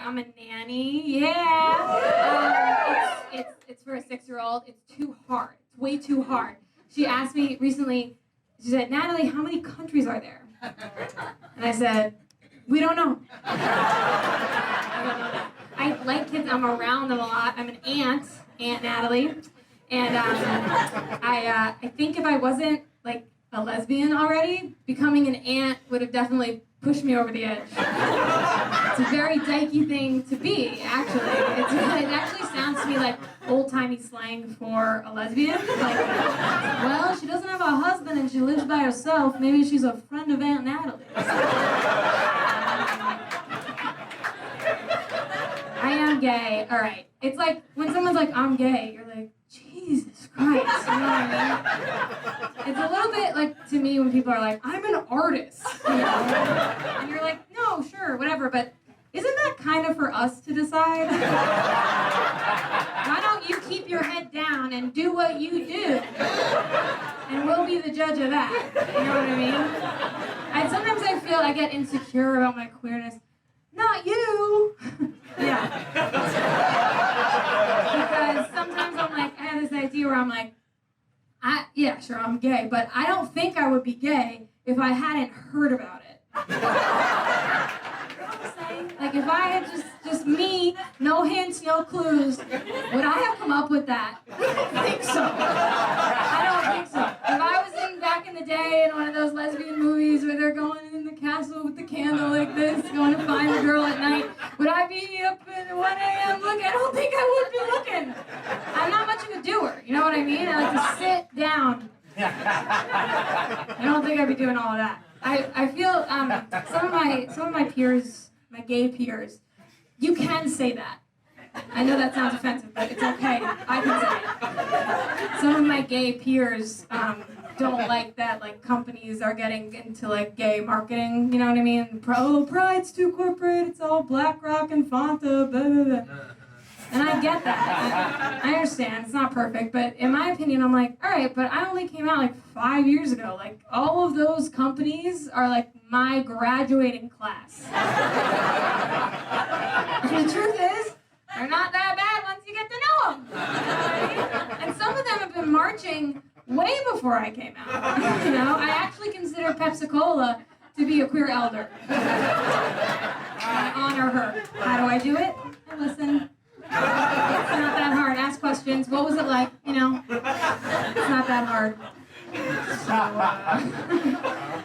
I'm a nanny. Yeah. It's for a 6-year-old. It's too hard. It's way too hard. She asked me recently. She said, "Natalie, how many countries are there?" And I said, "We don't know." I don't know that. I like kids. I'm around them a lot. I'm an Aunt Natalie, and I think if I wasn't like a lesbian already, becoming an aunt would have definitely pushed me over the edge. It's a very dykey thing to be, actually. It actually sounds to me like old-timey slang for a lesbian. Like, well, she doesn't have a husband and she lives by herself. Maybe she's a friend of Aunt Natalie. I am gay. All right. It's like when someone's like, "I'm gay," you're like, Jesus Christ. You know what I mean? It's a little bit like to me when people are like, "I'm an artist," you know? And you're like, "No, sure, whatever," but isn't that kind of for us to decide? Why don't you keep your head down and do what you do? And we'll be the judge of that. You know what I mean? Sometimes I feel I get insecure about my queerness. Not you! Yeah. Because sometimes I'm like, I have this idea where I'm like, yeah, sure, I'm gay, but I don't think I would be gay if I hadn't heard about it. You know what I'm saying? Like, if I had just me, no hints, no clues, would I have come up with that? I don't think so. I don't think so. If I was back in the day in one of those lesbian movies where they're going in the castle with the candle like this, going to find a girl at night, would I be up at 1 a.m. looking? I don't think I would be looking. I'm not much of a doer, you know what I mean? I like to sit down. I don't think I'd be doing all of that. I feel some of my peers, my gay peers, you can say that. I know that sounds offensive, but it's okay. I can say it. Some of my gay peers don't like that, like, companies are getting into, like, gay marketing, you know what I mean? Pride's too corporate, it's all BlackRock and Fanta, blah, blah, blah. And I get that. I understand, it's not perfect, but in my opinion, I'm like, all right, but I only came out, like, 5 years ago. Like, all of those companies are, like, my graduating class. And the truth is, they're not that bad once you get to know them. And some of them have been marching way before I came out. You know, I actually consider Pepsi-Cola to be a queer elder. I honor her. How do I do it? I listen. It's not that hard. Ask questions. What was it like? You know, it's not that hard. So,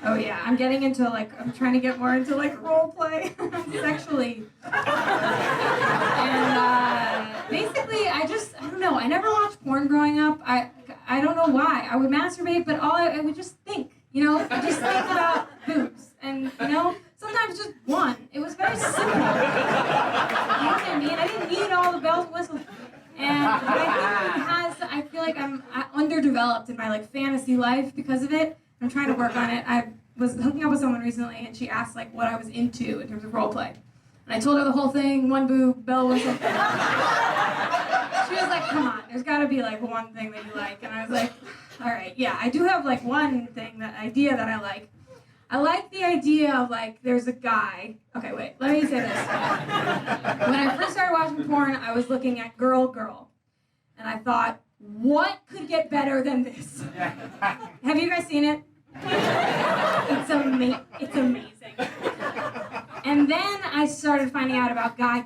oh yeah, I'm getting into I'm trying to get more into role play sexually. And basically, I don't know. I never watched porn growing up. I don't know why. I would masturbate, but I would just think, you know, just think about boobs. And, you know, sometimes just one. It was very simple. You know what I mean? I didn't need all the bells and whistles. And I feel like I'm underdeveloped in my fantasy life because of it. I'm trying to work on it. I was hooking up with someone recently, and she asked what I was into in terms of role play. And I told her the whole thing, one boob, bell whistle. She was like, "Come on, there's got to be one thing that you like." And I was like, "All right, yeah, I do have one thing, that idea that I like. I like the idea of there's a guy." Okay, wait, let me say this. When I first started watching porn, I was looking at Girl, and I thought, what could get better than this? Have you guys seen it? It's amazing. And then I started finding out about Guy,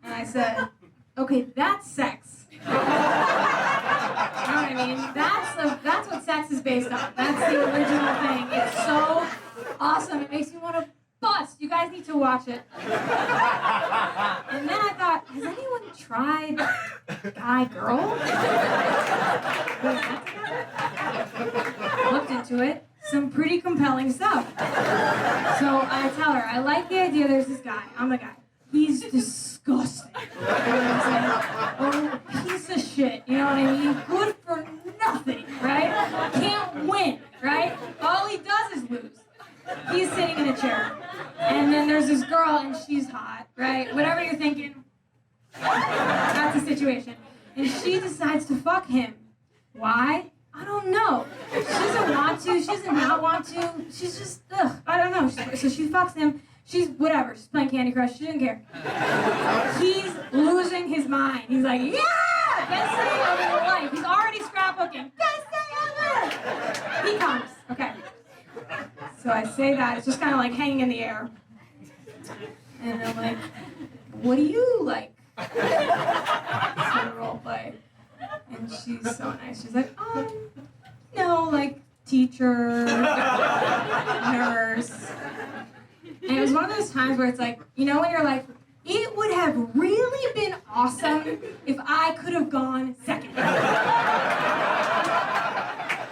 and I said, okay, that's sex. You know what I mean? That's what sex is based on. That's the original thing. It's so awesome. It makes me want to bust. You guys need to watch it. And then I thought, has anyone tried Guy Girl? Looked into it. Some pretty compelling stuff. So I tell her, I like the idea there's this guy. I'm the guy. He's disgusting. You know what I'm saying? Oh, piece of shit. You know what I mean? Good for nothing, right? Can't win, right? All he does is lose. He's sitting in a chair. And then there's this girl, and she's hot, right? Whatever you're thinking, that's the situation. And she decides to fuck him. Why? I don't know. She doesn't want to. She doesn't not want to. She's just, I don't know. So she fucks him. She's whatever. She's playing Candy Crush. She didn't care. He's losing his mind. He's like, yeah! Best day of your life. He's already scrapbooking. Best day ever! He comes. Okay. So I say that. It's just kind of like hanging in the air. And I'm like, what do you like? It's a role play. And she's so nice. She's like, like teacher, nurse. And it was one of those times where it's like, when you're like, it would have really been awesome if I could have gone second.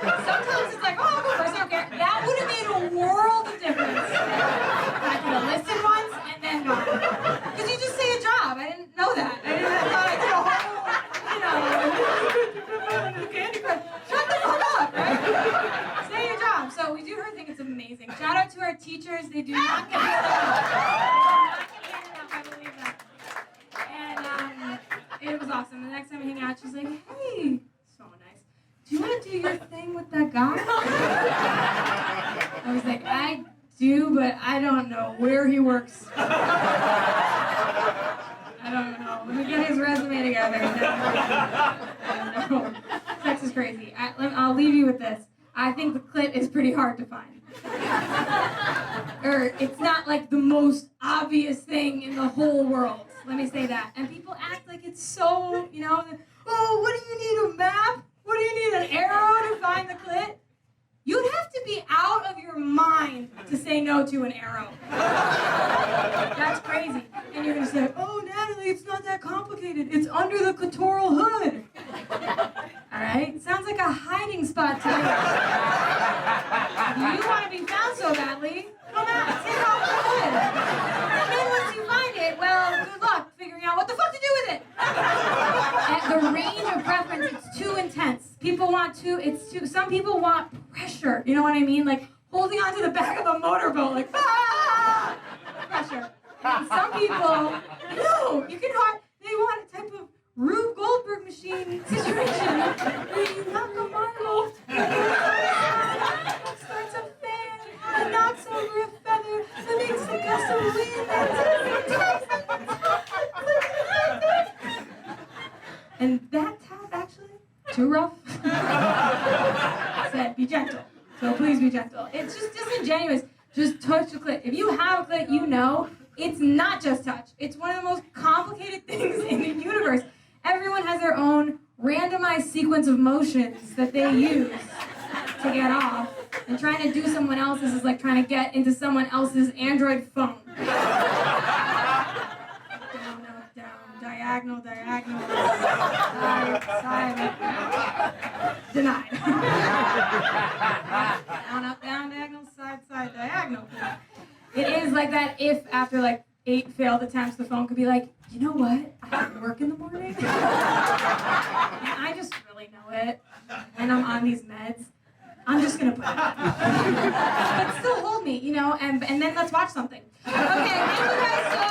Sometimes it's like, oh, I'll go first, I don't care. That would have made a world of difference. I could have listened once and then gone. Because you just say a job. I didn't know that. I thought I did a whole, Candy Crush. Shut the fuck up, right? Say your job. So we do her thing. It's amazing. Shout out to our teachers. They do not get handed out. I believe that. And it was awesome. The next time we hang out, she's like, hey, so nice. Do you want to do your thing with that guy? I was like, I do, but I don't know where he works. I don't know. Let me get his resume together. I don't know. Sex is crazy. I'll leave you with this. I think the clit is pretty hard to find. Or it's not like the most obvious thing in the whole world. Let me say that. And people act like it's so, oh, what do you need, a map? What do you need, an arrow to find the clit? You'd have to be out of your mind to say no to an arrow. That's crazy. And you're going to say, oh, Natalie, it's not that complicated. It's under the clitoral hood. All right? Sounds like a hiding spot to me. If you want to be found so badly, come out, take off the hood. And then once you find it, well, good luck figuring out what the fuck to do with it. At the range of preference, it's too intense. Some people want pressure, you know what I mean? Like holding onto the back of a motorboat, like, pressure. And some people, no, they want a type of Rube Goldberg machine situation where you knock a marble, starts a fan, and knocks over a feather, that makes a gust of wind, and that tap actually, too rough. Said, be gentle. So please be gentle. It's just disingenuous. Just touch the clit. If you have a clit, it's not just touch. It's one of the most complicated things in the universe. Everyone has their own randomized sequence of motions that they use to get off. And trying to do someone else's is like trying to get into someone else's Android phone. Down, up, down, diagonal, side, denied. Down, up, down, diagonal, side, diagonal. It is like that if after like 8 failed attempts, the phone could be like, you know what? I have work in the morning. And I just really know it. And I'm on these meds. I'm just gonna put it. But still hold me, and then let's watch something. Okay, thank you guys so